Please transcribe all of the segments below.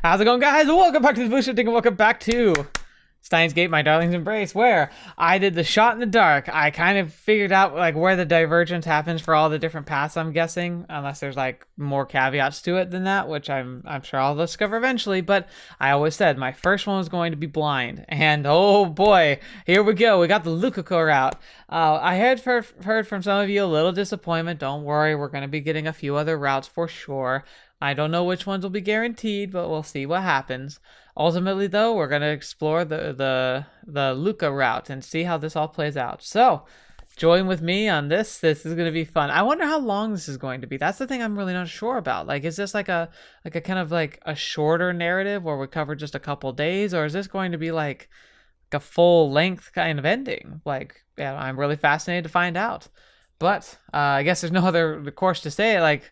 How's it going, guys? Welcome back to TheBlueShifting and welcome back to Steinsgate, my darling's embrace, where I did the shot in the dark. I kind of figured out like where the divergence happens for all the different paths, I'm guessing, unless there's like more caveats to it than that, which I'm sure I'll discover eventually. But I always said my first one was going to be blind, and oh boy, here we go. We got the Lukako route. I had heard from some of you a little disappointment. Don't worry, we're going to be getting a few other routes for sure. I don't know which ones will be guaranteed, but we'll see what happens. Ultimately, though, we're going to explore the Luka route and see how this all plays out. So, join with me on this. This is going to be fun. I wonder how long this is going to be. That's the thing I'm really not sure about. Like, is this like a kind of like a shorter narrative where we cover just a couple days, or is this going to be like a full length kind of ending? Like, yeah, I'm really fascinated to find out. But I guess there's no other course to say. Like,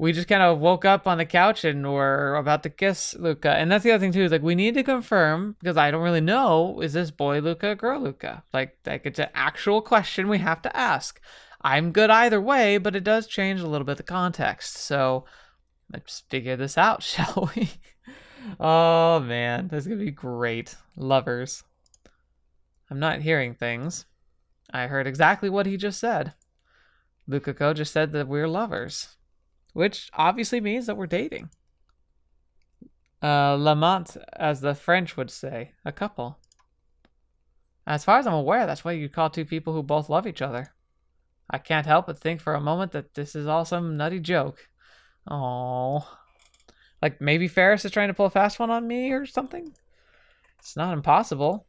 we just kind of woke up on the couch and we're about to kiss Luka. And that's the other thing too, is like we need to confirm, because I don't really know, is this boy Luka, girl Luka? Like it's an actual question we have to ask. I'm good either way, but it does change a little bit the context. So let's figure this out, shall we? Oh man, this is gonna be great. Lovers. I'm not hearing things. I heard exactly what he just said. Lukako just said that we're lovers. Which obviously means that we're dating. L'amant, as the French would say, a couple. As far as I'm aware, that's what you call two people who both love each other. I can't help but think for a moment that this is all some nutty joke. Oh, like maybe Ferris is trying to pull a fast one on me or something? It's not impossible.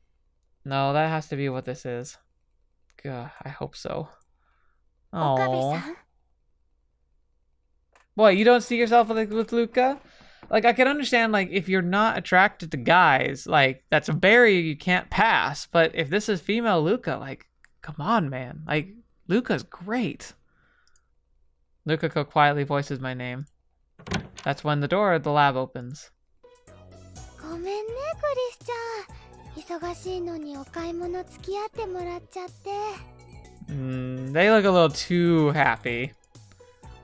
No, that has to be what this is. God, I hope so. Oh. What, you don't see yourself like with Luka? Like, I can understand, like, if you're not attracted to guys, like, that's a barrier you can't pass. But if this is female Luka, like, come on, man. Like, Luka's great. Lukako quietly voices my name. That's when the door of the lab opens. They look a little too happy.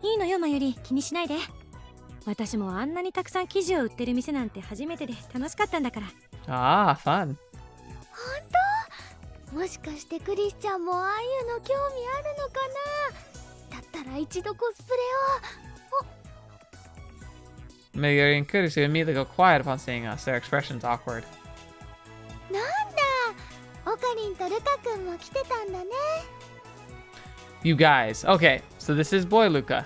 いいのよ、まゆり、気にしないで。私もあんなにたくさん生地を売ってる店なんて初めてで楽しかったんだから。Ah, fun. 本当？もしかしてクリスちゃんもああいうの興味あるのかな？だったら一度コスプレを。Mayuri and Kurisu immediately go quiet upon seeing us. Their expression's awkward. なんだ、オカリンとルカ君も来てたんだね。You guys. Okay, so this is boy Luka.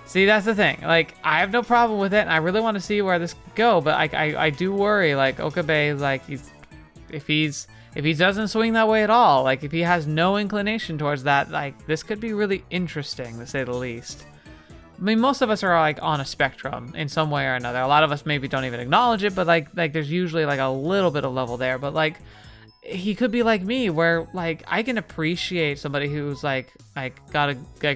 See, that's the thing. Like, I have no problem with it, and I really want to see where this could go, but I do worry, like, Okabe, like, if he doesn't swing that way at all, like, if he has no inclination towards that, like, this could be really interesting, to say the least. I mean, most of us are, like, on a spectrum in some way or another. A lot of us maybe don't even acknowledge it, but, like there's usually, like, a little bit of level there, but, like, he could be like me, where like I can appreciate somebody who's like got a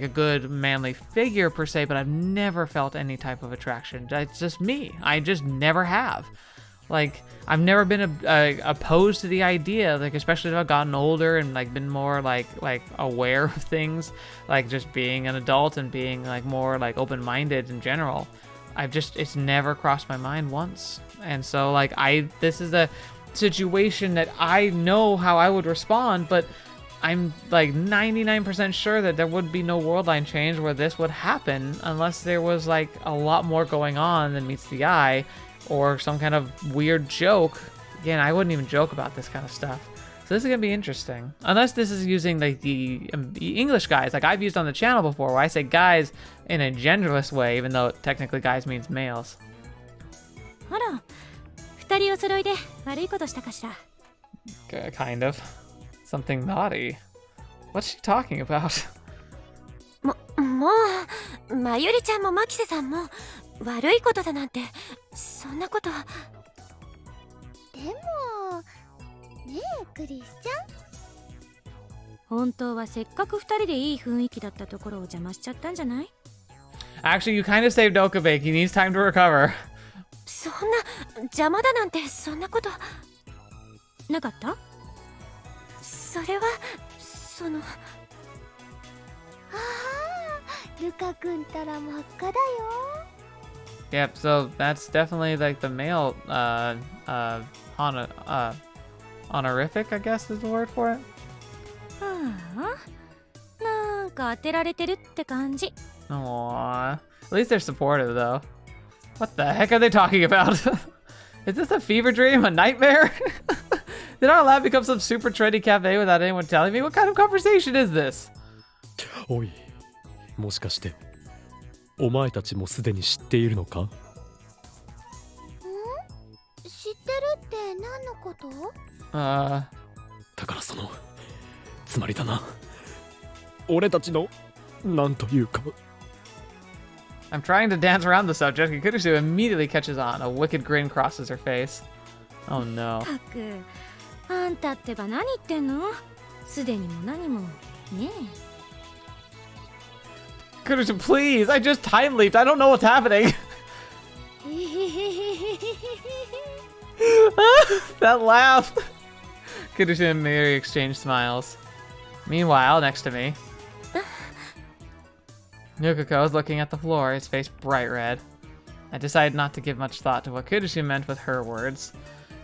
good manly figure per se, but I've never felt any type of attraction. It's just me. I just never have. Like I've never been opposed to the idea, like especially as I've gotten older and like been more like aware of things, like just being an adult and being like more like open-minded in general. It's never crossed my mind once, and so like this is the situation that I know how I would respond, but I'm like 99% sure that there would be no worldline change where this would happen unless there was like a lot more going on than meets the eye or some kind of weird joke. Again, I wouldn't even joke about this kind of stuff. So this is gonna be interesting. Unless this is using like the English guys, like I've used on the channel before, where I say guys in a genderless way, even though technically guys means males. Kind of. Something naughty. What's she talking about? もう、まゆりちゃんもマキセさんも悪いことだなんてそんなことは。でもねえクリスちゃん。本当はせっかく二人でいい雰囲気だったところを邪魔しちゃったんじゃない？ Actually, you kind of saved Okabe. He needs time to recover. そんな邪魔だなんてそんなことなかった？それはその。ああ、ルカ君ったら真っ赤だよ。Yep, so that's definitely like the male honorific, I guess is the word for it. はあ、なんか当てられてるって感じ。 Aww. At least they're supportive, though. What the heck are they talking about? Is this a fever dream? A nightmare? Did our lab become some super trendy cafe without anyone telling me? What kind of conversation is this? おい、もしかしてお前たちもすでに知っているのか？知ってるって何のこと？だからそのつまりだな、俺たちのなんというか。 I'm trying to dance around the subject, and Kurusu immediately catches on. A wicked grin crosses her face. Oh no. たく、あんたってば何言ってんの？すでにも何もね Kurusu, please! I just time leaped. I don't know what's happening. That laugh. Kurusu and Miri exchange smiles. Meanwhile, next to me, Lukako is looking at the floor, his face bright red. I decided not to give much thought to what Kurusu meant with her words.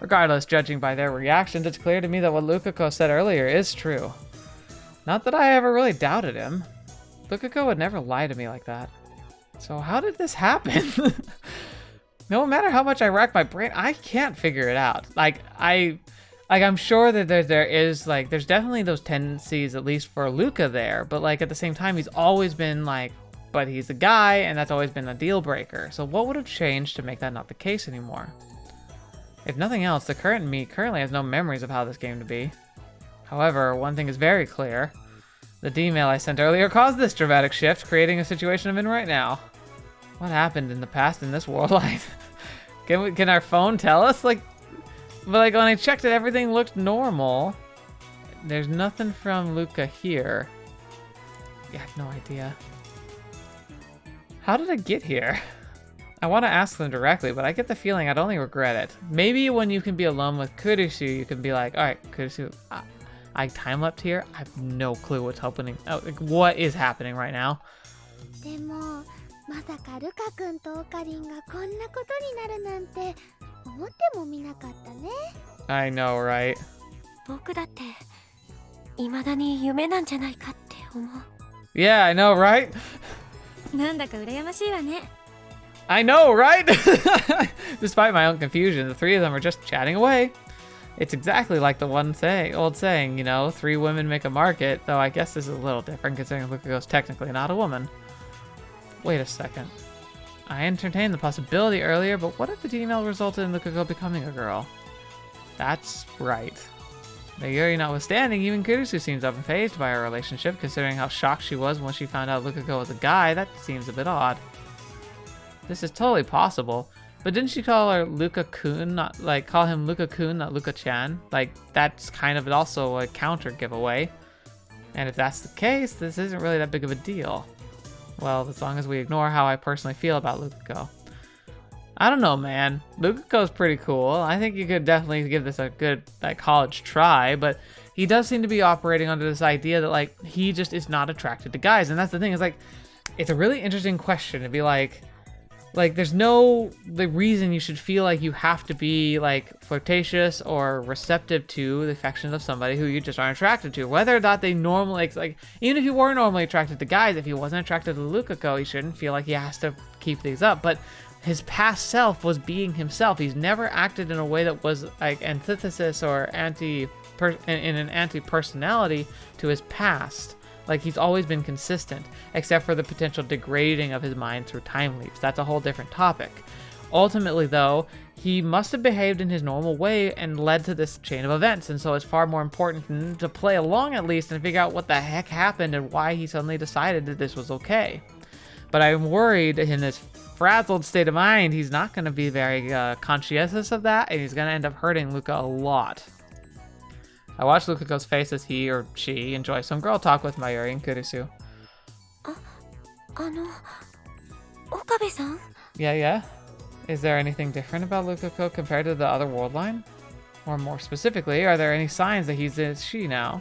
Regardless, judging by their reactions, it's clear to me that what Lukako said earlier is true. Not that I ever really doubted him. Lukako would never lie to me like that. So how did this happen? No matter how much I rack my brain, I can't figure it out. I'm sure that there's definitely those tendencies, at least for Luka there, but like at the same time, he's always been like, but he's a guy, and that's always been a deal breaker. So what would have changed to make that not the case anymore? If nothing else, the current me currently has no memories of how this came to be. However, one thing is very clear. The D-mail I sent earlier caused this dramatic shift, creating a situation I'm in right now. What happened in the past in this worldline? Can our phone tell us? But when I checked it, everything looked normal. There's nothing from Luka here. Yeah, I have no idea. How did I get here? I want to ask them directly, but I get the feeling I'd only regret it. Maybe when you can be alone with Kurusu, you can be like, alright, Kurusu, I time-leapt here. I have no clue what's happening. What is happening right now? でもまさかルカ君とオカリンがこんなことになるなんて思ってもみなかったね。 I know, right? 僕だって未だに夢なんじゃないかって思う。 Yeah, I know, right? なんだか羨ましいわね。 I know, right? Despite my own confusion, the three of them are just chatting away. It's exactly like the old saying, you know, 3 women make a market, though I guess this is a little different considering Lukako's technically not a woman. Wait a second. I entertained the possibility earlier, but what if the email resulted in Lukako becoming a girl? That's right. The Yuri notwithstanding, even Kurusu seems unfazed by our relationship, considering how shocked she was when she found out Lukako was a guy. That seems a bit odd. This is totally possible, but didn't she call her Luka-kun, call him Luka-kun, not Luka-chan? That's kind of also a counter giveaway. And if that's the case, this isn't really that big of a deal. Well, as long as we ignore how I personally feel about Lukako. I don't know, man. Lukako's pretty cool. I think you could definitely give this a good college try, but he does seem to be operating under this idea that he just is not attracted to guys. And that's the thing, is it's a really interesting question to be there's no reason you should feel like you have to be flirtatious or receptive to the affections of somebody who you just aren't attracted to. Whether or not they normally even if you were normally attracted to guys, if he wasn't attracted to Lukako, he shouldn't feel like he has to keep these up. But his past self was being himself. He's never acted in a way that was antithesis or in an anti-personality to his past. He's always been consistent, except for the potential degrading of his mind through time leaps. That's a whole different topic. Ultimately, though, he must have behaved in his normal way and led to this chain of events, and so it's far more important to play along at least and figure out what the heck happened and why he suddenly decided that this was okay. But I'm worried in this frazzled state of mind, he's not going to be very conscientious of that, and he's going to end up hurting Luka a lot. I watch Lukako's face as he or she enjoys some girl talk with Mayuri and Kurusu. Okabe-san? Yeah? Is there anything different about Lukako compared to the other world line? Or more specifically, are there any signs that he's a she now?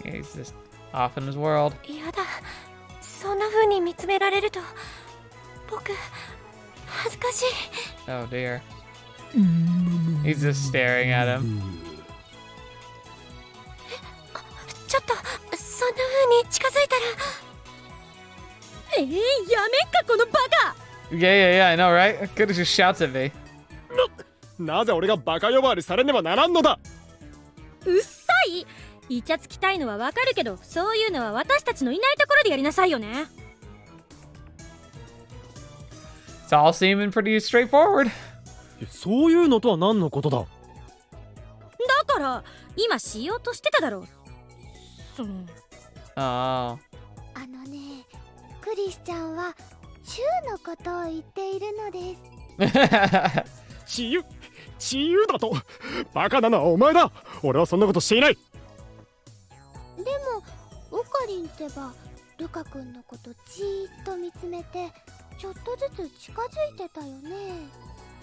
He's just off in his world. やだ、そんな風に見つめられると僕恥ずかしい。 Oh dear. He's just staring at him. ちょっとそんな風に近づいたら。やめんかこのバカ。 Yeah, I know, right? Could have just shouts at me. なぜ俺がバカ呼ばわりされねばならんのだ。うっさい。イチャつきたいのはわかるけど、そういうのは私たちのいないところでやりなさいよね。 It's all seeming pretty straightforward. そういうのとは何のことだ。だから今しようとしてただろう。その Oh. ね、クリスちゃんはチューのことを言っているのです。治癒だと。バカなのはお前だ。俺はそんなことしていない。でもオカリンってばルカ君のことじーっと見つめてちょっとずつ近づいてたよね。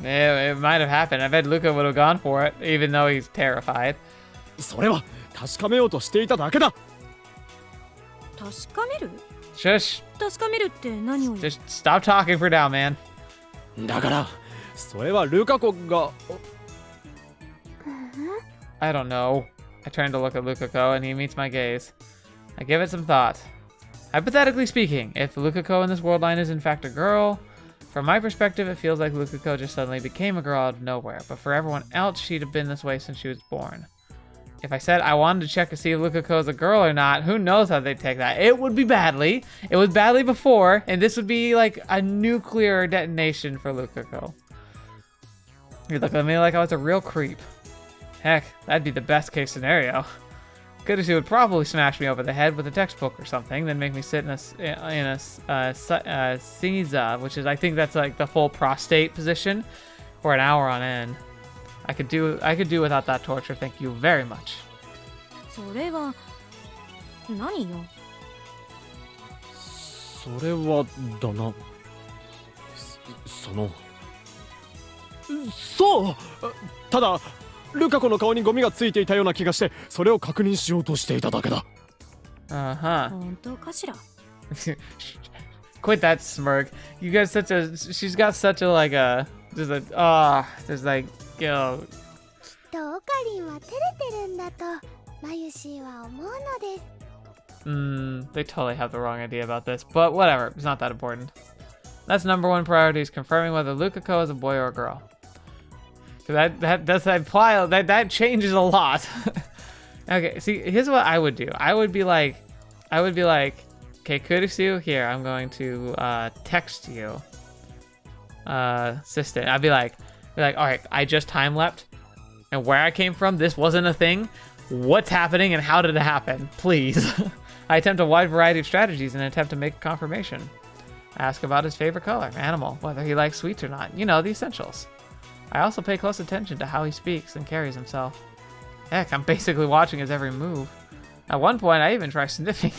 Yeah, it might have happened. I bet Luka would have gone for it, even though he's terrified. それは確かめようとしていただけだ。確かめる？ Shush. 確かめるって何を？ Just stop talking for now, man. だからそれはルカ子が。I don't know. I turn to look at Lukako, and he meets my gaze. I give it some thought. Hypothetically speaking, if Lukako in this world line is in fact a girl, from my perspective, it feels like Lukako just suddenly became a girl out of nowhere, but for everyone else, she'd have been this way since she was born. If I said I wanted to check to see if Lukako is a girl or not, who knows how they'd take that. It would be badly. It was badly before, and this would be like a nuclear detonation for Lukako. You look at me like I was a real creep. Heck, that'd be the best case scenario. Kudoshi would probably smash me over the head with a textbook or something, then make me sit in a Seiza, which is, I think that's like the full prostate position, for an hour on end. I could do without that torture, thank you very much. それは何よ。それはだな。そう。ただルカ子の顔にゴミがついていたような気がして、それを確認しようとしていただけだ。Uh-huh. 本当かしら。 Quit that smirk. You got such a, she's got such a like a, just like, yo. きっとオカリンは照れてるんだとマユシーは思うのです。They totally have the wrong idea about this, but whatever, it's not that important. That's number one priority, is confirming whether Lukako is a boy or a girl. That does imply that changes a lot. Okay, see, here's what I would do. I would be like, okay, Kurisu, here, I'm going to text you, assistant. I'd be like, all right, I just time leapt, and where I came from, this wasn't a thing. What's happening and how did it happen? Please. I attempt a wide variety of strategies in an attempt to make a confirmation. I ask about his favorite color, animal, whether he likes sweets or not. You know, the essentials. I also pay close attention to how he speaks and carries himself. Heck, I'm basically watching his every move. At one point, I even try sniffing.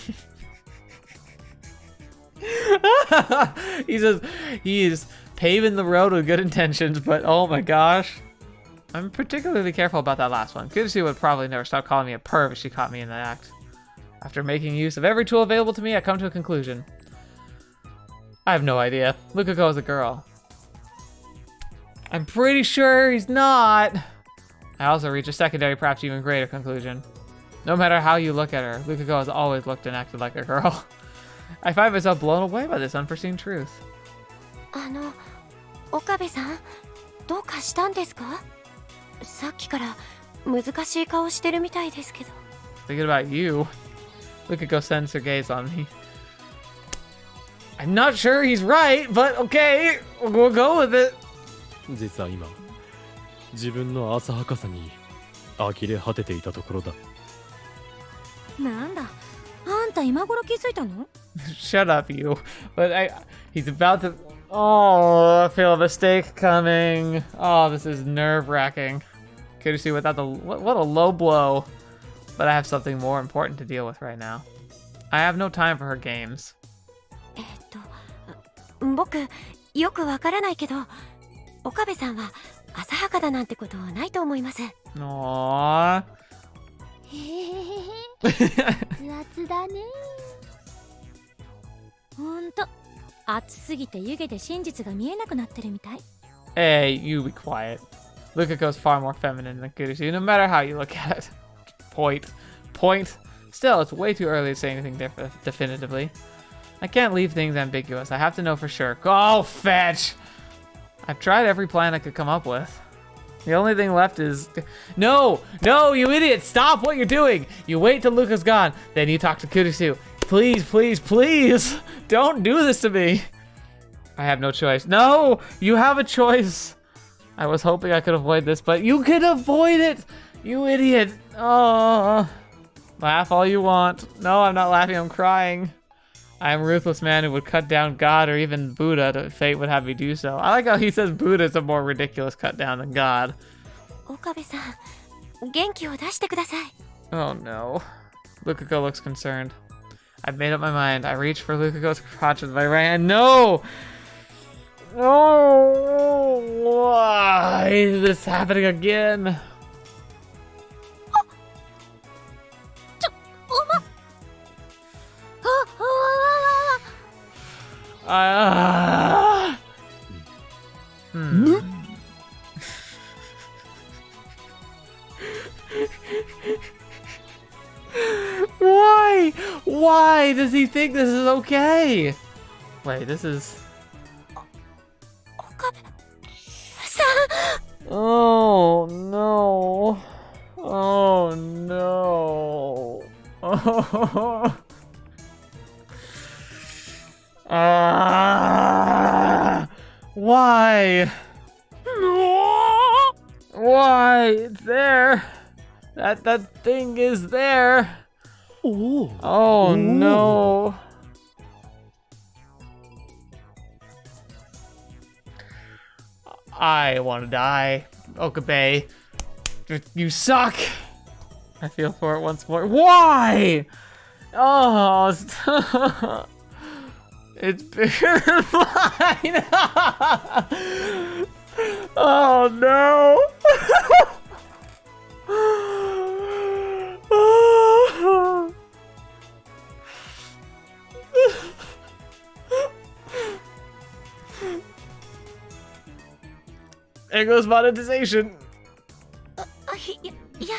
He is paving the road with good intentions, but oh my gosh. I'm particularly careful about that last one. Kudoshi would probably never stop calling me a perv if she caught me in the act. After making use of every tool available to me, I come to a conclusion. I have no idea. Lukako is a girl. I'm pretty sure he's not. I also reach a secondary, perhaps even greater conclusion. No matter how you look at her, Lukako has always looked and acted like a girl. I find myself blown away by this unforeseen truth. 岡部さん、どうかしたんですか？さっきから難しい顔してるみたいですけど。 Thinking about you. Lukako sends her gaze on me. I'm not sure he's right, but okay, we'll go with it. 実は今、自分の浅はかさに呆れ果てていたところだ。なんだ、あんた今頃気づいたの？ Shut up, you. But he's about to. Oh, I feel a mistake coming. Oh, this is nerve-wracking. Kudoshi without the. What a low blow. But I have something more important to deal with right now. I have no time for her games. 僕、よくわからないけど、岡部さんは浅はかだなんてことはないと思います。Aww. へへへへ雑だね。ほんと、暑すぎて湯気で真実が見えなくなってるみたい。 Hey, you be quiet. Lukako's far more feminine than Kurusu, no matter how you look at it. Point. Still, it's way too early to say anything definitively. I can't leave things ambiguous. I have to know for sure. Go fetch! I've tried every plan I could come up with. The only thing left is... No! No, you idiot! Stop what you're doing! You wait till Luka's gone, then you talk to Kurusu. Please! Don't do this to me! I have no choice. No! You have a choice! I was hoping I could avoid this, but you can avoid it! You idiot! Oh, laugh all you want. No, I'm not laughing, I'm crying. I am a ruthless man who would cut down God or even Buddha if fate would have me do so. I like how he says Buddha is a more ridiculous cut down than God. Okabe-san, 元気を出してください。 Oh no. Lukako looks concerned. I've made up my mind. I reach for Lukako's crotch with my right hand. No! No! Why is this happening again? Why does he think this is okay? Wait, this is... Okabe-san! Oh no. Oh no. Oh. Why? Why? It's there. That thing is there. Oh no. I want to die. Okabe, you suck. I feel for it once more. Why? Oh, it's bigger than mine. Oh no. There goes monetization. いや、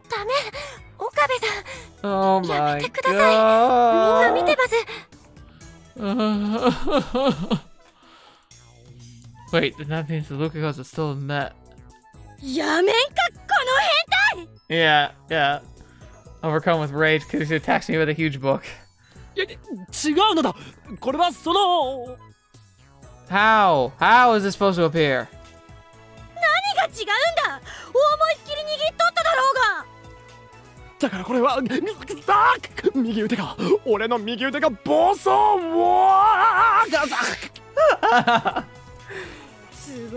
ダメ。Okabe-san. Oh my やめてください。みんな見てます。 Wait, then that means the Lukakos are still in that. やめんか、この変態。 Yeah. Overcome with rage, Kurusu attacks me with a huge book. 違うのだ。これはその How is this supposed to appear? 何が違うんだ。思いっきり握っとっただろうが。だからこれは右腕が俺の右腕が暴走。都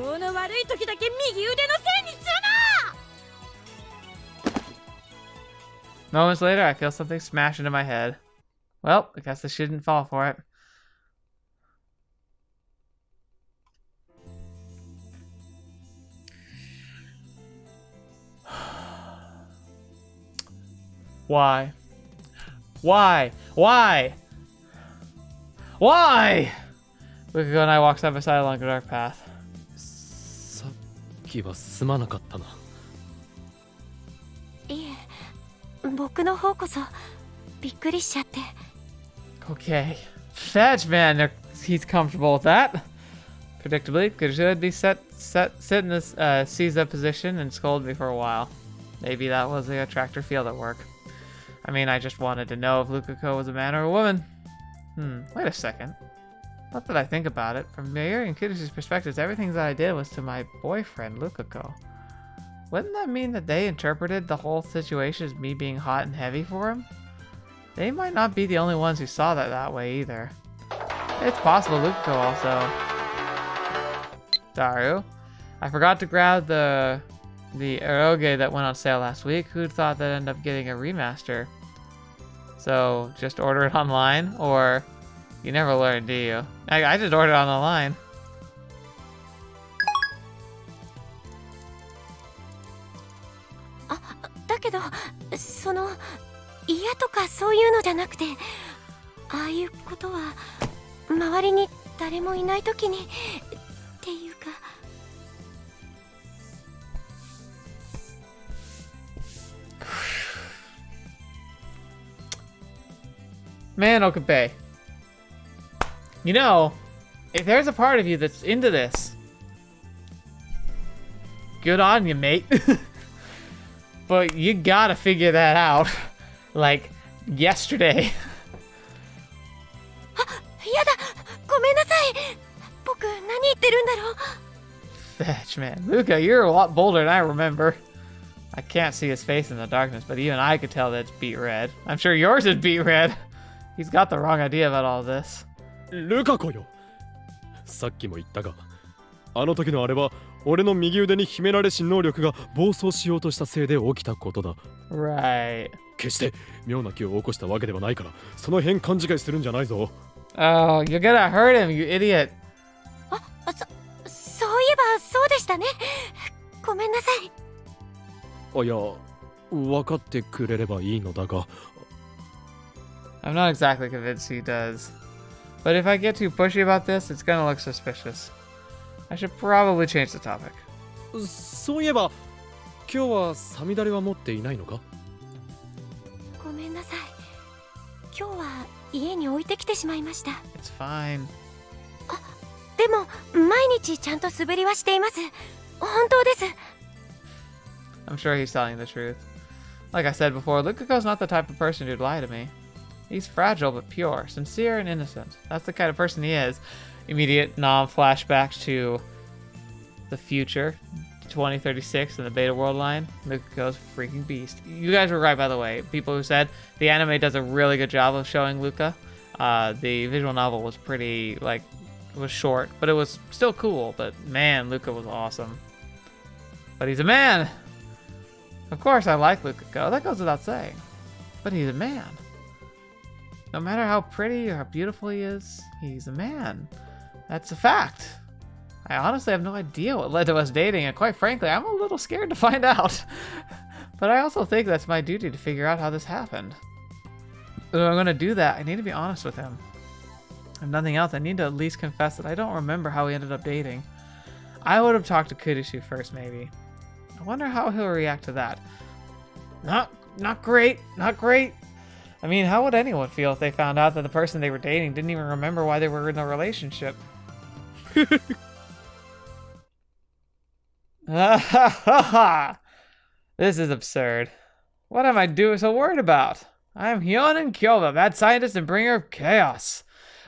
合の悪い時だけ右腕のせいにするな。 Moments later, I feel something smash into my head. Well, I guess I shouldn't fall for it. Why? Lukako and I walk side by side along a dark path. さっきはすまなかったな。いえ、僕の方こそびっくりしちゃって。 Okay. Fetch, man. He's comfortable with that. Predictably, Kurusu would be sit in this seize-up position and scold me for a while. Maybe that was the attractor field at work. I mean, I just wanted to know if Lukako was a man or a woman. Wait a second. Not that I think about it. From Mayuri and Kurusu's perspectives, everything that I did was to my boyfriend, Lukako. Wouldn't that mean that they interpreted the whole situation as me being hot and heavy for him? They might not be the only ones who saw that way either. It's possible Lukako also. Daru. I forgot to grab the eroge that went on sale last week. Who'd thought that I'd end up getting a remaster? So, just order it online? Or, you never learn, do you? I just ordered it online. Ah, だけど、その、嫌とかそういうのじゃなくて、ああいうことは、周りに誰もいない時にっていうか。Man, Okabe. You know, if there's a part of you that's into this, good on you, mate. But you gotta figure that out. Like, yesterday. やだ、ごめんなさい。僕、何言ってるんだろう。 Fetch, man. Luka, you're a lot bolder than I remember. I can't see his face in the darkness, but even I could tell that it's beet red. I'm sure yours is beet red. He's got the wrong idea about all this. ルカ子よ。さっきも言ったが、あの時のあれは俺の右腕に秘められし能力が暴走しようとしたせいで起きたことだ。Right. 決して妙な気を起こしたわけではないから、その辺勘違いするんじゃないぞ。Oh, you're gonna hurt him, you idiot. そういえばそうでしたね。ごめんなさい。いや、分かってくれればいいのだが。I'm not exactly convinced he does. But if I get too pushy about this, it's gonna look suspicious. I should probably change the topic. そういえば、今日はサミダレは持っていないのか？ごめんなさい。今日は家に置いてきてしまいました。It's fine. でも毎日ちゃんと素振りはしています。本当です。 I'm sure he's telling the truth. Like I said before, Lukako's not the type of person who'd lie to me. He's fragile but pure, sincere and innocent. That's the kind of person he is. Immediate non-flashbacks to the future, 2036 in the beta world line. Lukako's a freaking beast. You guys were right, by the way. People who said the anime does a really good job of showing Luka. The visual novel was pretty, like, was short, but it was still cool. But man, Luka was awesome. But he's a man. Of course I like Lukako, that goes without saying. But he's a man. No matter how pretty or how beautiful he is, he's a man. That's a fact. I honestly have no idea what led to us dating, and quite frankly, I'm a little scared to find out. But I also think that's my duty to figure out how this happened. If I'm gonna do that, I need to be honest with him. If nothing else, I need to at least confess that I don't remember how we ended up dating. I would have talked to Kurisu first, maybe. I wonder how he'll react to that. Not great, not great. I mean, how would anyone feel if they found out that the person they were dating didn't even remember why they were in a relationship? This is absurd. What am I doing so worried about? I am Hyonin Kyoba, mad scientist and bringer of chaos.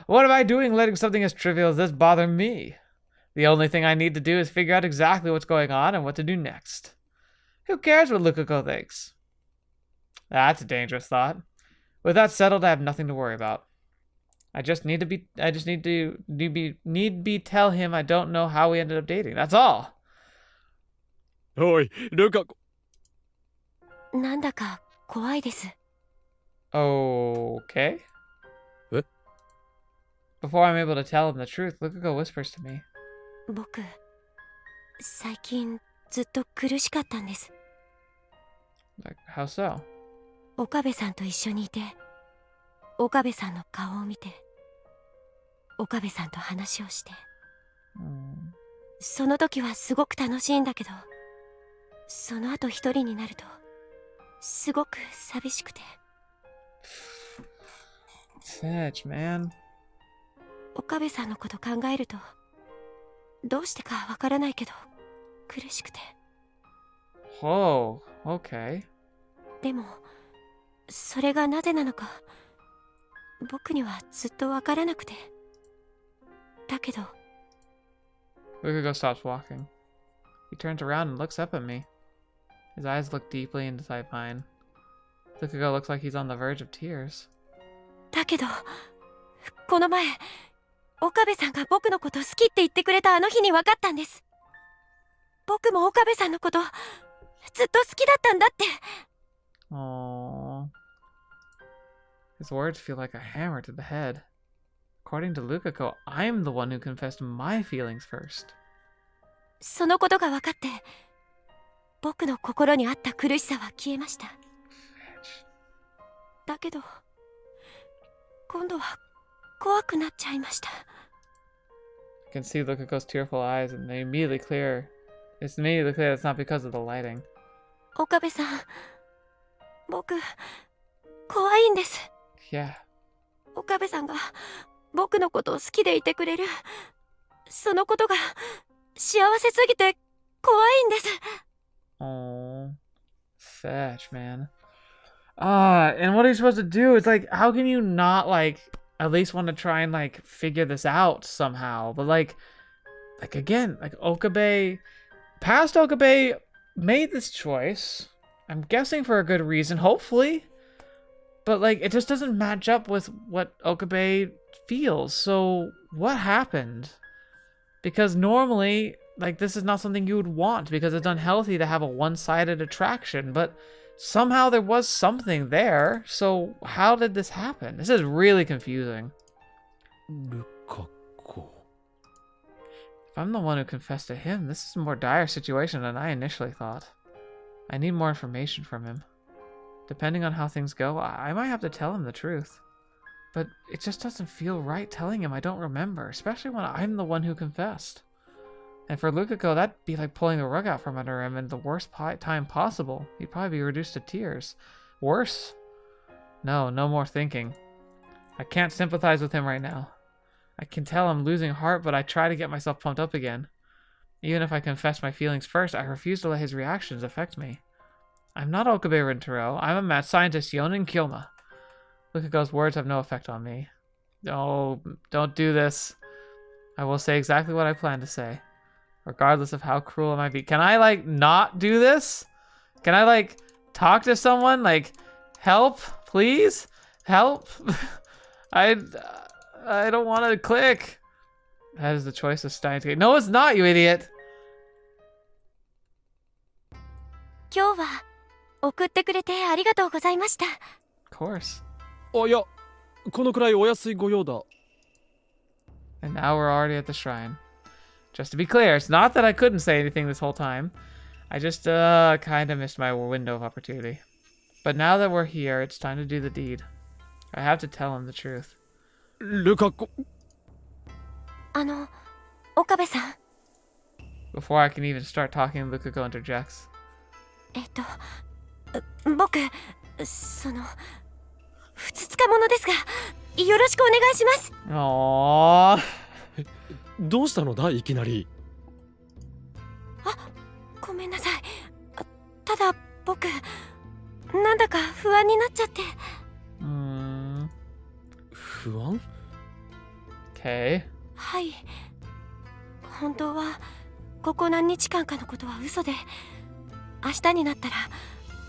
What am I doing letting something as trivial as this bother me? The only thing I need to do is figure out exactly what's going on and what to do next. Who cares what Lukako thinks? That's a dangerous thought. With that settled, I have nothing to worry about. I just need to tell him I don't know how we ended up dating. That's all. おい、ルカ子。なんだか怖いです。 Okay. What? Before I'm able to tell him the truth, Lukako whispers to me. 僕、最近ずっと苦しかったんです。 Like, how so? 岡部さんと一緒にいて、岡部さんの顔を見て、岡部さんと話をして、その時はすごく楽しいんだけど、その後一人になるとすごく寂しくて。Such, man. 岡部さんのこと考えると、どうしてかわからないけど苦しくて。 Whoa, okay. でもそれがなぜなのか僕にはずっとわからなくて。だけど Lukako stops walking. He turns around and looks up at me. His eyes look deeply inside mine. Lukako looks like he's on the verge of tears. だけどこの前岡部さんが僕のこと好きって言ってくれたあの日に分かったんです。僕も岡部さんのことずっと好きだったんだって。 Aww. His words feel like a hammer to the head. According to Lukako, I'm the one who confessed my feelings first. そのことが分かって僕の心にあった苦しさは消えました。だけど今度は怖くなっちゃいました。You can see Lukako's tearful eyes, and they immediately clear. It's immediately clear it's not because of the lighting. 岡部さん、僕、怖いんです。Yeah. 岡部さんが僕のことを好きでいてくれる。そのことが幸せすぎて怖いんです。Oh, fetch, man. And what are you supposed to do? It's like, how can you not, like, at least want to try and, like, figure this out somehow? But, like again, like, Okabe, past Okabe made this choice. I'm guessing for a good reason, hopefully. But, like, it just doesn't match up with what Okabe feels. So, what happened? Because normally, like, this is not something you would want because it's unhealthy to have a one-sided attraction. But somehow there was something there. So, how did this happen? This is really confusing. Lukako. If I'm the one who confessed to him, this is a more dire situation than I initially thought. I need more information from him. Depending on how things go, I might have to tell him the truth. But it just doesn't feel right telling him I don't remember, especially when I'm the one who confessed. And for Lukako, that'd be like pulling the rug out from under him in the worst time possible. He'd probably be reduced to tears. Worse? No more thinking. I can't sympathize with him right now. I can tell I'm losing heart, but I try to get myself pumped up again. Even if I confess my feelings first, I refuse to let his reactions affect me. I'm not Okabe Rintaro. I'm a mad scientist, Yonin Kyoma. Lukako's words have no effect on me. Oh, don't do this. I will say exactly what I plan to say, regardless of how cruel it might be. Can I, like, not do this? Can I, like, talk to someone? Like, help, please? Help? I don't want to click. That is the choice of Steinsgate. No, it's not, you idiot. 今日は送ってくれてありがとうございました。 Of course. あ、いや、このくらいお安いご用だ。 And now we're already at the shrine. Just to be clear, it's not that I couldn't say anything this whole time. I just kind of missed my window of opportunity. But now that we're here, it's time to do the deed. I have to tell him the truth. Lukako. 岡部さん。 Before I can even start talking, Lukako interjects. 僕、ふつつか者ですが、よろしくお願いします。Aww. どうしたのだいきなり。ごめんなさい。ただ僕、なんだか不安になっちゃって。不安？ Okay. はい。本当はここ何日間かのことは嘘で、明日になったら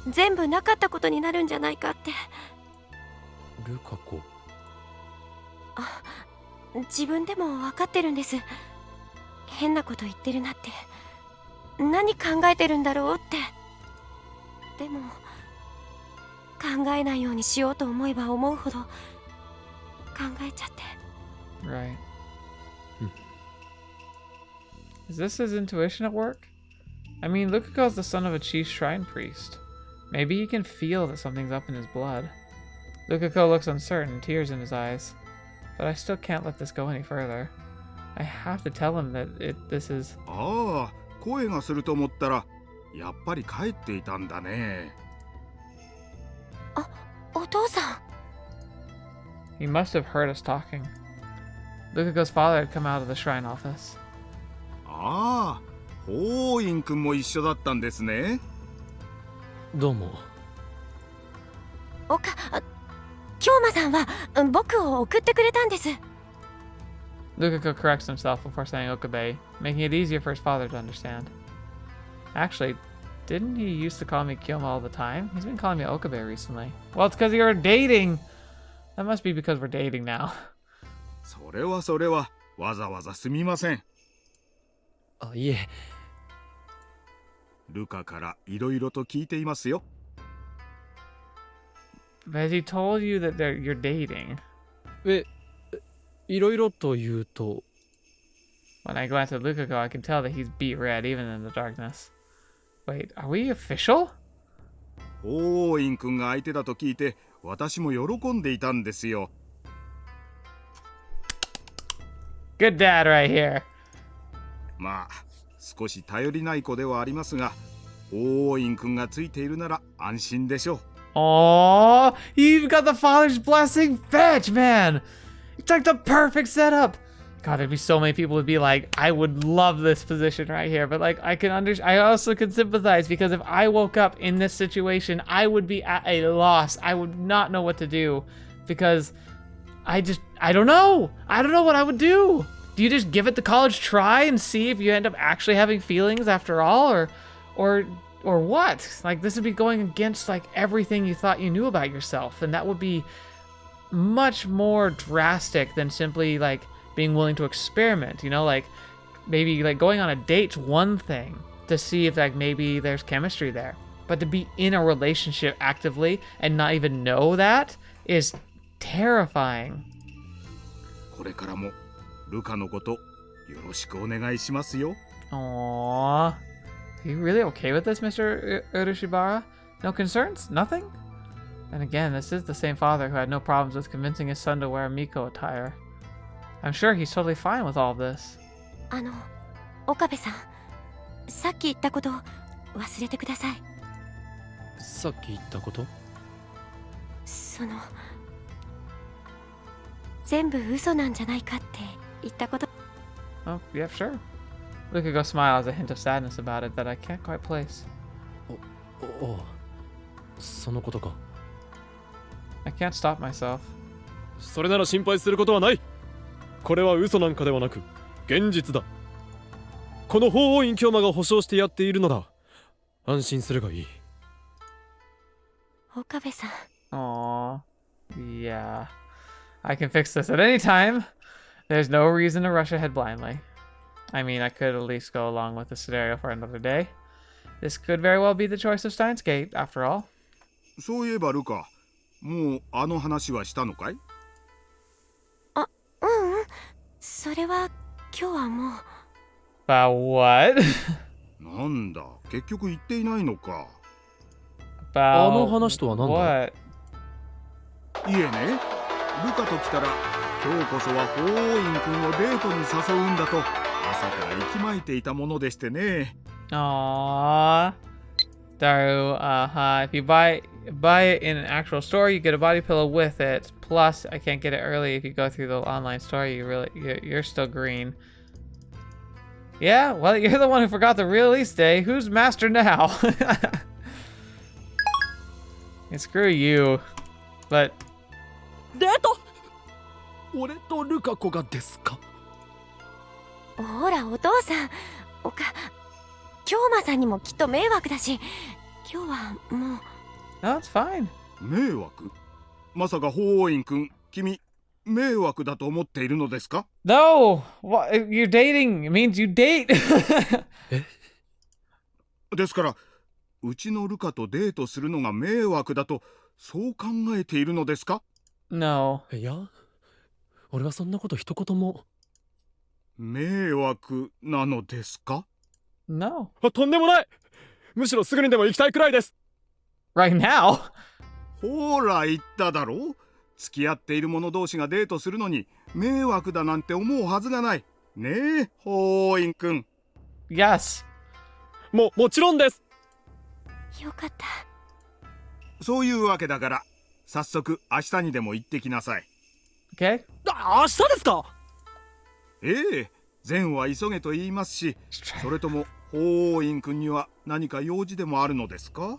全部なかったことになるんじゃないかって。ルカコ。自分でも分かってるんです。変なこと言ってるなって。何考えてるんだろうって。でも考えないようにしようと思えば思うほど考えちゃって。Right. Is this his intuition at work? I mean, Lukako's the son of a chief shrine priest. Maybe he can feel that something's up in his blood. Lukako looks uncertain, tears in his eyes. But I still can't let this go any further. I have to tell him that this is... ああ、声がすると思ったら、やっぱり帰っていたんだね。お父さん。 He must have heard us talking. Lukako's father had come out of the shrine office. ああ、法院くんも一緒だったんですね。どうも。京馬さんは僕を送ってくれたんです。 Lukako corrects himself before saying Okabe, making it easier for his father to understand. Actually, didn't he used to call me Kyoma all the time? He's been calling me Okabe recently. Well, it's because you're dating! That must be because we're dating now. それは、わざわざすみません。あ、いえ。ルカからいろいろと聞いていますよ。But has he told you that you're dating? いろいろと言うと。 When I glance at Lukako, I can tell that he's beet red even in the darkness. Wait, are we official? 法院くんが相手だと聞いて、私も喜んでいたんですよ。Good dad right here. まあ少し頼りない子ではありますが、王院君がついているなら安心でしょう。 Oh, you even got the father's blessing. Fetch, man. It's like the perfect setup. God, there'd be so many people who'd be like, I would love this position right here. But like, I also can sympathize, because if I woke up in this situation, I would be at a loss. I would not know what to do, because I don't know. I don't know what I would do. Do you just give it the college try and see if you end up actually having feelings after all, or what? Like, this would be going against like everything you thought you knew about yourself, and that would be much more drastic than simply like being willing to experiment, you know, like maybe like going on a date's one thing to see if like maybe there's chemistry there, but to be in a relationship actively and not even know that is terrifying. これからもルカのことよろしくお願いしますよ。 Aww. Are you really okay with this, Mr. Urushibara? No concerns? Nothing? And again, this is the same father who had no problems with convincing his son to wear Miko attire. I'm sure he's totally fine with all of this. 岡部さん、さっき言ったこと忘れてください。さっき言ったこと？全部嘘なんじゃないかって言ったこと。 Oh, yeah, sure. Lukako smiles, a hint of sadness about it that I can't quite place. お、そのことか。I can't stop myself. それなら心配することはない。これは嘘なんかではなく現実だ。この法王院教魔が保証してやっているのだ。安心するがいい。岡部さん。 Aww. Yeah. I can fix this at any time. There's no reason to rush ahead blindly. I mean, I could at least go along with the scenario for another day. This could very well be the choice of steinsgate, after all. そういえばルカ、もうあの話はしたのかい？それは今日はもう。About what? なんだ、結局言っていないのか。About あの話とは何だ？ what? いえね、ルカと来たら今日こそは法王院君をデートに誘うんだと朝から息巻いていたものでしてね。 Aww. Daru, if you buy it in an actual store, you get a body pillow with it. Plus, I can't get it early if you go through the online store. You're still green. Yeah, well, you're the one who forgot the release day. Who's master now? And screw you. But デート？俺とルカ子がですか？ほらお父さん、京馬さんにもきっと迷惑だし、今日はもう。 no, it's fine. 迷惑？まさか法王院君、君迷惑だと思っているのですか？ No, what, you're dating. It means you date. ですからうちのルカとデートするのが迷惑だとそう考えているのですか？ No. いや、俺はそんなこと一言も。迷惑なのですか？ No. とんでもない。むしろすぐにでも行きたいくらいです。 Right now? ほら言っただろう。付き合っている者同士がデートするのに迷惑だなんて思うはずがない。ねえ、法王院君。 Yes. もちろんです。よかった。そういうわけだから早速明日にでも行ってきなさい。 Okay. 明日ですか？ええ、善は急げと言いますし、それとも法王院君には何か用事でもあるのですか？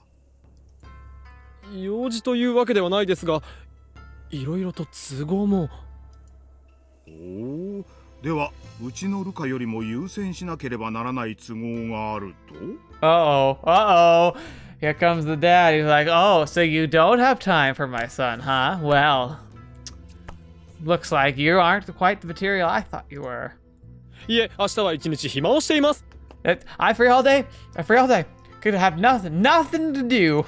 用事というわけではないですが、いろいろと都合も。おお、ではうちのルカよりも優先しなければならない都合があると？ Uh-oh. Here comes the dad. He's like, oh, so you don't have time for my son, huh? Well, looks like you aren't quite the material I thought you were. いえ、明日は一日暇をしています。I free all day? I free all day. Could have nothing to do.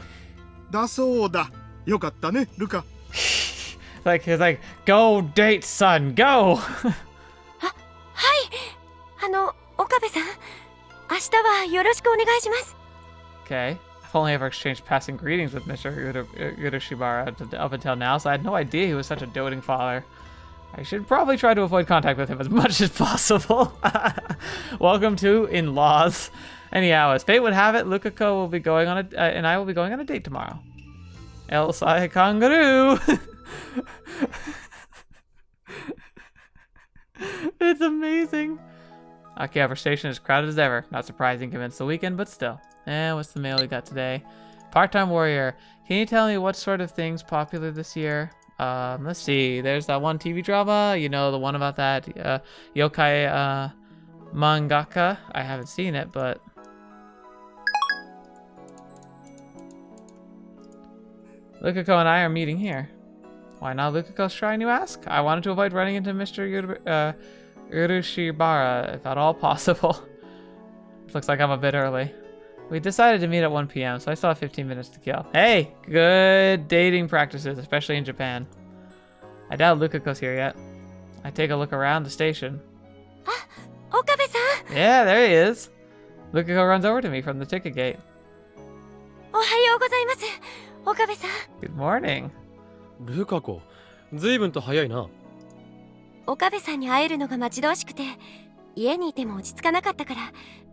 だそうだ。よかったね、ルカ。He's like, go date, son, go. はい、岡部さん、明日はよろしくお願いします。 Okay. I've only ever exchanged passing greetings with Mr. Urushibara up until now, so I had no idea he was such a doting father. I should probably try to avoid contact with him as much as possible. Welcome to in-laws. Anyhow, as fate would have it, Lukako will be going on and I will be going on a date tomorrow. El Sai Kangaroo. It's amazing. Akihabara Station is crowded as ever. Not surprising given it's the weekend, but still. What's the mail we got today? Part-time warrior. Can you tell me what sort of things popular this year? Let's see. There's that one TV drama. You know, the one about that yokai mangaka. I haven't seen it, but... Lukako and I are meeting here. Why not Lukako's shrine, you ask? I wanted to avoid running into Mr. Urushibara, if at all possible. Looks like I'm a bit early. We decided to meet at 1 p.m., so I still have 15 minutes to kill. Hey! Good dating practices, especially in Japan. I doubt Lukako's here yet. I take a look around the station. Ah, Okabe-san! Yeah, there he is. Lukako runs over to me from the ticket gate. Ohayou gozaimasu, Okabe-san. Good morning. ルカ子、ずいぶんと早いな。岡部さんに会えるのが待ち遠しくて、家にいても落ち着かなかったから、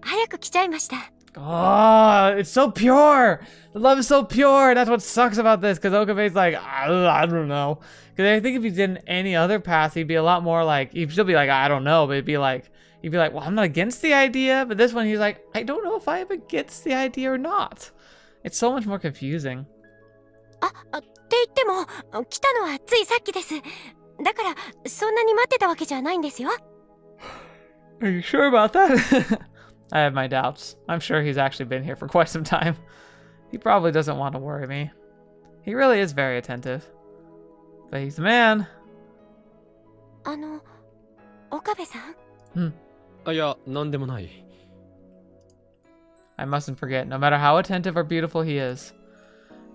早く来ちゃいました。Oh, it's so pure. The love is so pure. That's what sucks about this, because Okabe's like, I don't know. Because I think if he did any other path, he'd be a lot more like, he'd still be like, I don't know, but he'd be like, well, I'm not against the idea. But this one, he's like, I don't know if I'm against the idea or not. It's so much more confusing. って言っても、来たのはついさっきです。だから、そんなに待ってたわけじゃないんですよ。Are you sure about that? I have my doubts. I'm sure he's actually been here for quite some time. He probably doesn't want to worry me. He really is very attentive. But he's a man. 岡部さん？いや、なんでもない。I mustn't forget, no matter how attentive or beautiful he is,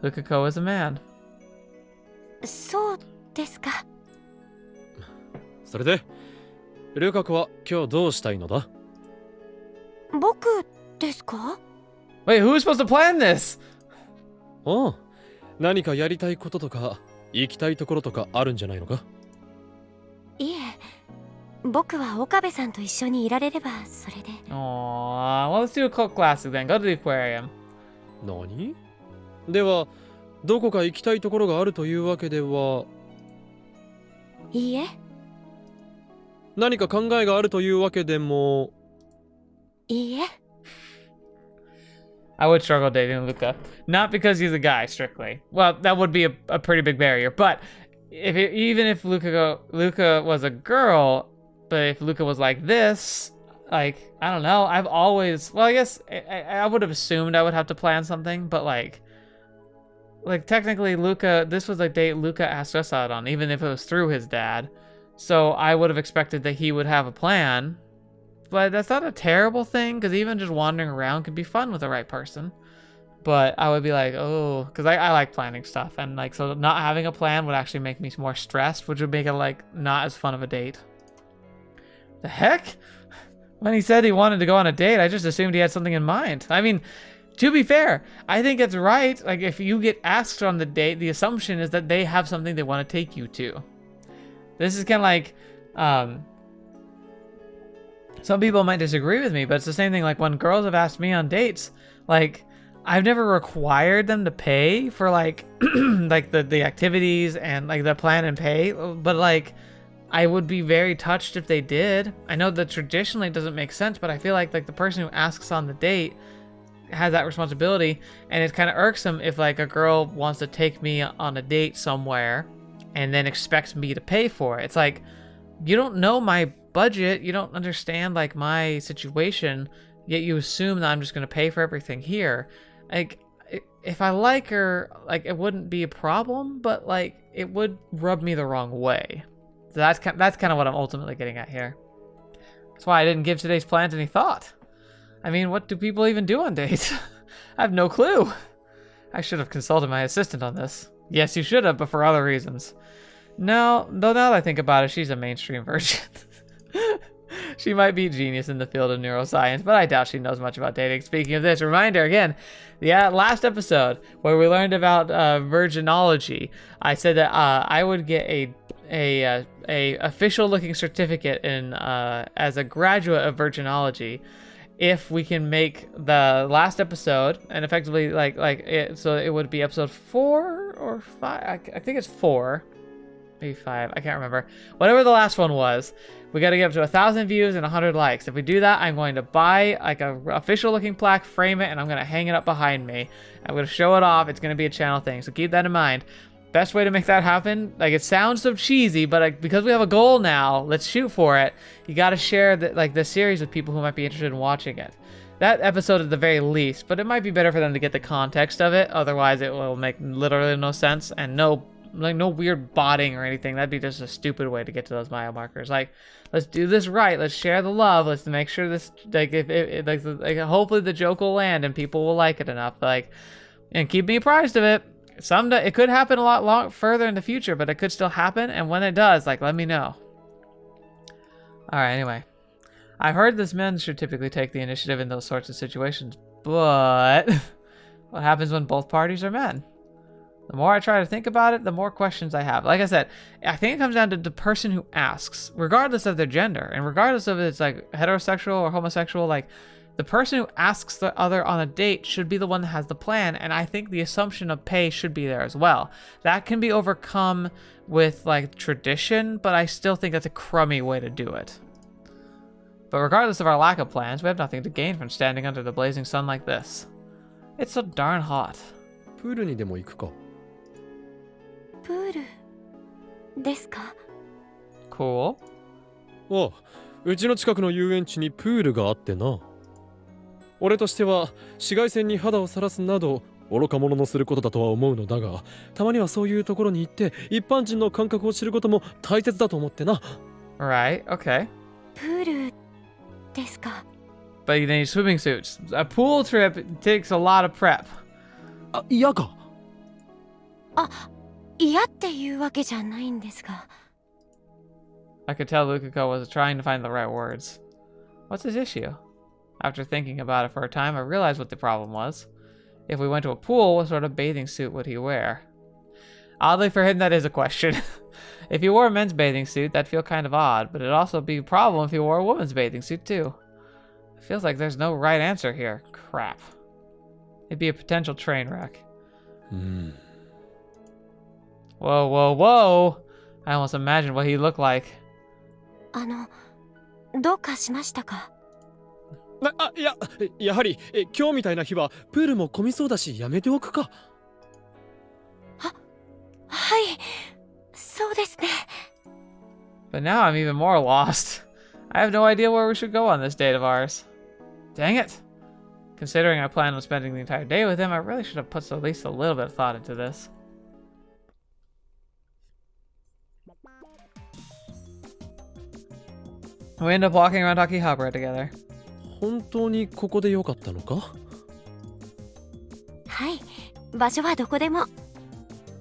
Lukako is a man. そうですか。それで、ルカ子は今日どうしたいのだ？僕ですか？ Wait, who was supposed to plan this? ああ、何かやりたいこととか、行きたいところとかあるんじゃないのか？いえ、僕は岡部さんと一緒にいられればそれで。Aww, well, let's do a cult classic then. Go to the aquarium. 何？では、どこか行きたいところがあるというわけでは？いいえ。何か考えがあるというわけでも？いいえ。I would struggle dating Luka. Not because he's a guy, strictly. Well, that would be a pretty big barrier. But even if Luka was a girl, but if Luka was like this, like, I don't know. I've always... Well, I guess I would have assumed I would have to plan something, but like technically Luka... This was a date Luka asked us out on, even if it was through his dad. So I would have expected that he would have a plan. But that's not a terrible thing, because even just wandering around could be fun with the right person. But I would be like, oh, because I like planning stuff. And like, so not having a plan would actually make me more stressed, which would make it like not as fun of a date. The heck? When he said he wanted to go on a date, I just assumed he had something in mind. I mean, to be fair, I think it's right. Like, if you get asked on the date, the assumption is that they have something they want to take you to. This is kind of like, some people might disagree with me, but it's the same thing like when girls have asked me on dates, like, I've never required them to pay for like, like the activities and like the plan and pay, but like, I would be very touched if they did. I know that traditionally it doesn't make sense, but I feel like the person who asks on the date has that responsibility, and it's kind of irksome if like a girl wants to take me on a date somewhere and then expects me to pay for it. It's like, you don't know my budget, you don't understand like my situation, yet you assume that I'm just going to pay for everything here. Like, if I like her, like, it wouldn't be a problem, but like, it would rub me the wrong way. So that's kind of what I'm ultimately getting at here. That's why I didn't give today's plans any thought. I mean, what do people even do on dates? I have no clue. I should have consulted my assistant on this. Yes, you should have, but for other reasons. No, though now that I think about it, she's a mainstream version. She might be a genius in the field of neuroscience, but I doubt she knows much about dating. Speaking of this, reminder again, the last episode where we learned about virginology, I said that I would get a official looking certificate in as a graduate of virginology if we can make the last episode and effectively so it would be episode 4 or 5. I think it's 4, maybe 5. I can't remember. Whatever the last one was, we got to get up to 1,000 views and 100 likes. If we do that, I'm going to buy like a official looking plaque, frame it, and I'm going to hang it up behind me. I'm going to show it off. It's going to be a channel thing, so keep that in mind. Best way to make that happen, like it sounds so cheesy, but because we have a goal now, let's shoot for it. You got to share the series with people who might be interested in watching it. That episode at the very least, but it might be better for them to get the context of it. Otherwise, it will make literally no sense and no weird botting or anything. That'd be just a stupid way to get to those mile markers. Like, let's do this right. Let's share the love. Let's make sure this hopefully the joke will land and people will like it enough. And keep me apprised of it. Someday it could happen a lot further in the future, but it could still happen. And when it does, let me know. All right. Anyway, I've heard this men should typically take the initiative in those sorts of situations, but what happens when both parties are men? The more I try to think about it, the more questions I have. Like I said, I think it comes down to the person who asks, regardless of their gender, and regardless of if it's heterosexual or homosexual. The person who asks the other on a date should be the one that has the plan, and I think the assumption of pay should be there as well. That can be overcome with tradition, but I still think that's a crummy way to do it. But regardless of our lack of plans, we have nothing to gain from standing under the blazing sun like this. It's so darn hot. プールにでも行くか。プールですか？ Cool. ああ、うちの近くの遊園地にプールがあってな。俺としては紫外線に肌をさらすなど愚か者のすることだとは思うのだが、たまにはそういうところに行って一般人の感覚を知ることも大切だと思ってな。Right, okay. プールですか？ But you need swimming suits. A pool trip takes a lot of prep. あ、嫌か。嫌っていうわけじゃないんですが。I could tell Lukako was trying to find the right words. What's his issue? After thinking about it for a time, I realized what the problem was. If we went to a pool, what sort of bathing suit would he wear? Oddly for him, that is a question. If he wore a men's bathing suit, that'd feel kind of odd, but it'd also be a problem if he wore a woman's bathing suit too. It feels like there's no right answer here. Crap. It'd be a potential train wreck. Whoa, whoa, whoa! I almost imagined what he'd look like. どうかしましたか？やはり今日みたいな日はプールも混みそうだしやめておくか。はい、そうですね。But now I'm even more lost. I have no idea where we should go on this date of ours. Dang it. Considering I plan on spending the entire day with him, I really should have put at least a little bit of thought into this. We end up walking around Akihabara together. 本当にここでよかったのか？はい、場所はどこでも。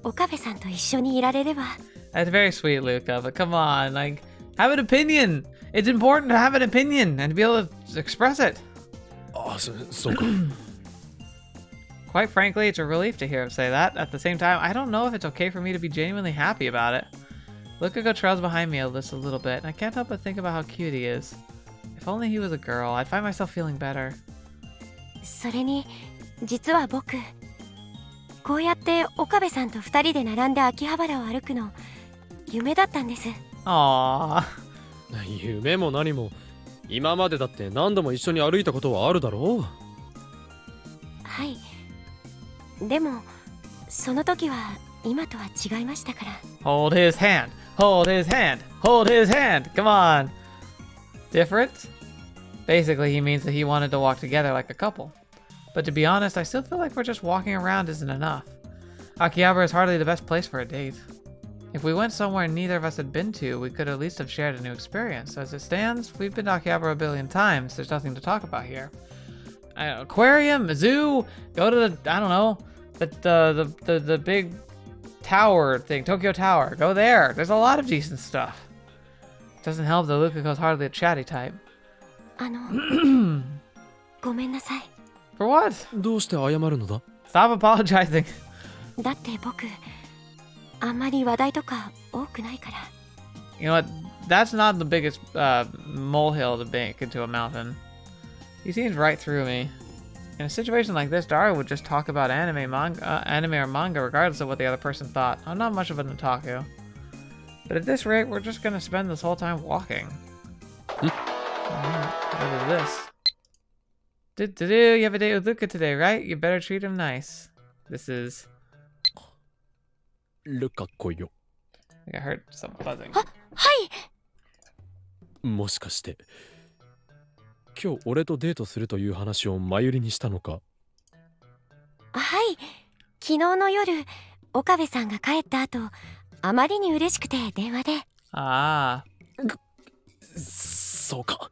岡部さんと一緒にいられれば。That's very sweet, Luka, but come on, have an opinion. It's important to have an opinion and to be able to express it. あ、そうか。Quite frankly, it's a relief to hear him say that. At the same time, I don't know if it's okay for me to be genuinely happy about it. Lukako trails behind me just a little bit, and I can't help but think about how cute he is. If only he was a girl, I'd find myself feeling better. それに、実は僕、こうやって岡部さんと二人で並んで秋葉原を歩くの、夢だったんです。Aww. 夢も何も、今までだって何度も一緒に歩いたことはあるだろう。はい。でも、その時は今とは違いましたから。Hold his hand. Hold his hand. Hold his hand. Come on. Different? Basically, he means that he wanted to walk together like a couple. But to be honest, I still feel like we're just walking around isn't enough. Akihabara is hardly the best place for a date. If we went somewhere neither of us had been to, we could at least have shared a new experience. As it stands, we've been to Akihabara a billion times. There's nothing to talk about here. Aquarium, a zoo, go to the, I don't know, the big tower thing, Tokyo Tower. Go there. There's a lot of decent stuff. Doesn't help that Lukako's hardly a chatty type. ごめんなさい。For what? どうして謝るのだ？ Stop apologizing. だって僕、あんまり話題とか多くないから。You know what? That's not the biggest molehill to make into a mountain. He seems right through me. In a situation like this, Daru would just talk about anime or manga regardless of what the other person thought. I'm not much of an otaku. But at this rate, we're just gonna spend this whole time walking. What is this? You have a date with Luka today, right? You better treat him nice. This is... Lukako yo. I think I heard some buzzing. はい。もしかして今日俺とデートするという話を前売りにしたのか？はい。昨日の夜、岡部さんが帰った後、あまりに嬉しくて電話で。ああ。そうか。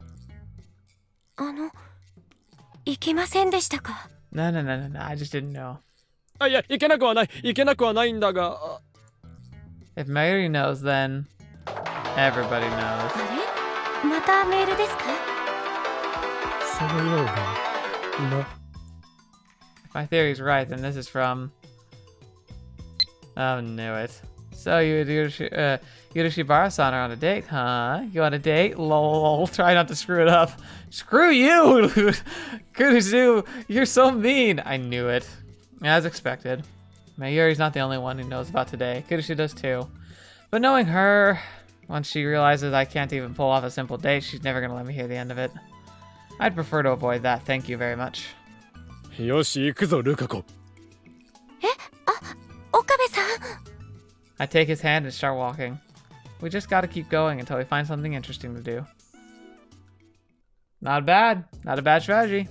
行けませんでしたか？ No, I just didn't know. あ、いや、いけなくはないんだが。If Mayuri knows, then everybody knows. あれ？またメールですか？そのような。 If my theory's right, then this is from... Oh, knew it. So you and Yurishibara-san are on a date, huh? You on a date? Lol. Try not to screw it up. Screw you! Kurusu, you're so mean! I knew it. As expected. Mayuri's not the only one who knows about today. Kurusu does too. But knowing her, once she realizes I can't even pull off a simple date, she's never gonna let me hear the end of it. I'd prefer to avoid that, thank you very much. よし、行くぞ、ルカコ。岡部さん。 I take his hand and start walking. We just gotta keep going until we find something interesting to do. Not bad. Not a bad strategy.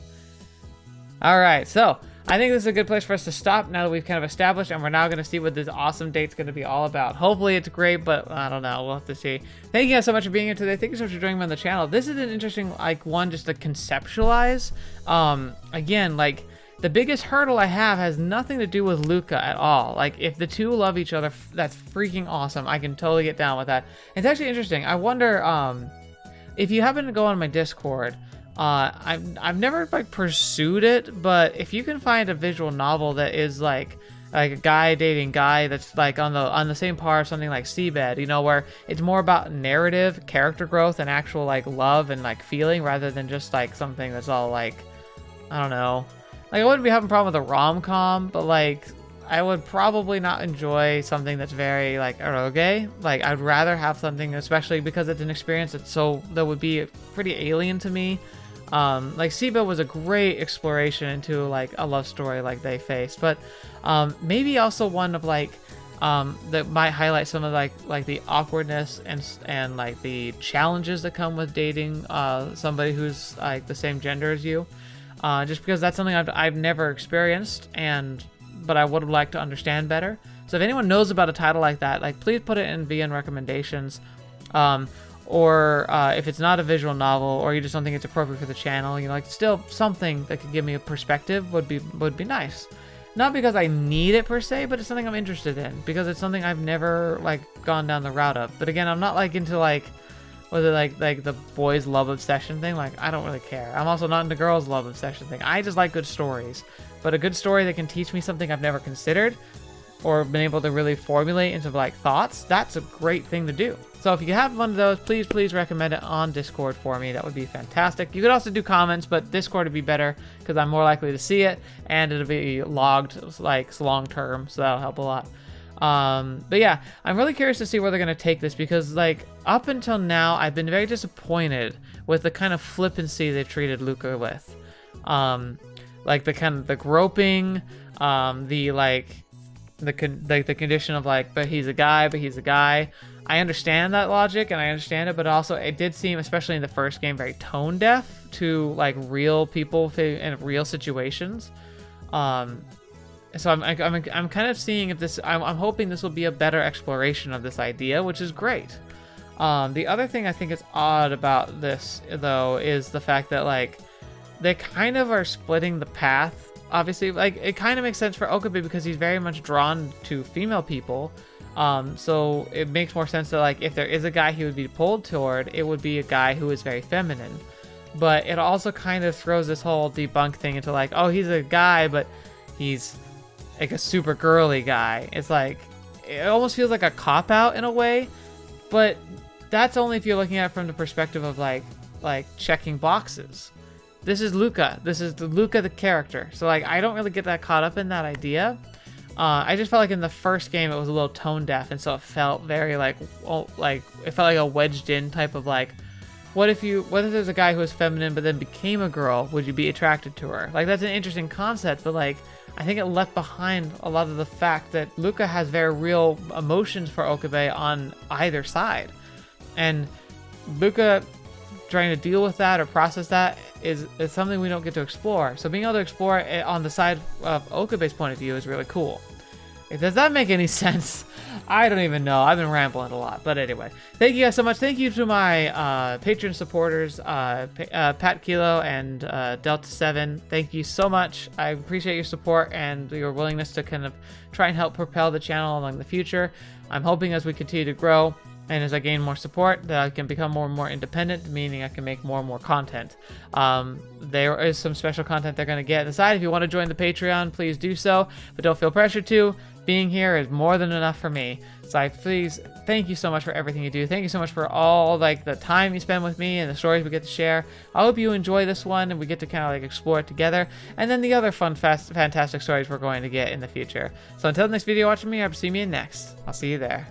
Alright, so I think this is a good place for us to stop now that we've kind of established, and we're now going to see what this awesome date's going to be all about. Hopefully it's great, but I don't know. We'll have to see. Thank you guys so much for being here today. Thank you so much for joining me on the channel. This is an interesting, like, one just to conceptualize. Again, like, the biggest hurdle I have has nothing to do with Luka at all. Like, if the two love each other, that's freaking awesome. I can totally get down with that. It's actually interesting. I wonder, if you happen to go on my Discord, I've never like pursued it, but if you can find a visual novel that is like a guy dating guy that's like on the same par of something like Seabed, you know, where it's more about narrative, character growth, and actual like love and like feeling rather than just like something that's all like, I don't know, like I wouldn't be having a problem with a rom-com, but like I would probably not enjoy something that's very like eroge. Like I'd rather have something, especially because it's an experience that would be pretty alien to me. Like Siba was a great exploration into like a love story like they faced, but maybe also one of like that might highlight some of like the awkwardness and like the challenges that come with dating somebody who's like the same gender as you, just because that's something I've never experienced, but I would like to understand better. So if anyone knows about a title like that, like please put it in VN recommendations. Or if it's not a visual novel, or you just don't think it's appropriate for the channel, you know, like still something that could give me a perspective would be nice. Not because I need it per se, but it's something I'm interested in because it's something I've never like gone down the route of. But again, I'm not like into like whether like the boys' love obsession thing. Like I don't really care. I'm also not into girls' love obsession thing. I just like good stories, but a good story that can teach me something I've never considered or been able to really formulate into like thoughts. That's a great thing to do. So if you have one of those, please recommend it on Discord for me. That would be fantastic. You could also do comments, but Discord would be better because I'm more likely to see it and it'll be logged like long term, so that'll help a lot. But yeah, I'm really curious to see where they're gonna take this because like up until now, I've been very disappointed with the kind of flippancy they've treated Luka with. Like the kind of the groping, the condition of like, but he's a guy. I understand that logic and I understand it, but also it did seem, especially in the first game, very tone deaf to like real people in real situations. So I'm kind of seeing if this, I'm hoping this will be a better exploration of this idea, which is great. The other thing I think is odd about this though is the fact that like they kind of are splitting the path. Obviously, like it kind of makes sense for Okabe because he's very much drawn to female people. So it makes more sense that like if there is a guy he would be pulled toward, it would be a guy who is very feminine. But it also kind of throws this whole debunk thing into like, oh, he's a guy, but he's like a super girly guy. It's like it almost feels like a cop out in a way, but that's only if you're looking at it from the perspective of like checking boxes. This is Luka. This is Luka the character. So like I don't really get that caught up in that idea. I just felt like in the first game it was a little tone deaf, and so it felt very like it felt like a wedged in type of like, what if there's a guy who was feminine but then became a girl, would you be attracted to her? Like that's an interesting concept, but like I think it left behind a lot of the fact that Luka has very real emotions for Okabe on either side, and Luka trying to deal with that or process that is something we don't get to explore. So being able to explore it on the side of Okabe's point of view is really cool. Does that make any sense? I don't even know. I've been rambling a lot. But anyway, thank you guys so much. Thank you to my Patreon supporters, Pat Kilo and Delta7. Thank you so much. I appreciate your support and your willingness to kind of try and help propel the channel along the future. I'm hoping as we continue to grow and as I gain more support that I can become more and more independent, meaning I can make more and more content. There is some special content they're going to get on the side. If you want to join the Patreon, please do so, but don't feel pressured to. Being here is more than enough for me. So please, thank you so much for everything you do. Thank you so much for all like the time you spend with me and the stories we get to share. I hope you enjoy this one and we get to kind of like explore it together. And then the other fun, fantastic stories we're going to get in the future. So until the next video watching me, I hope to see me in next. I'll see you there.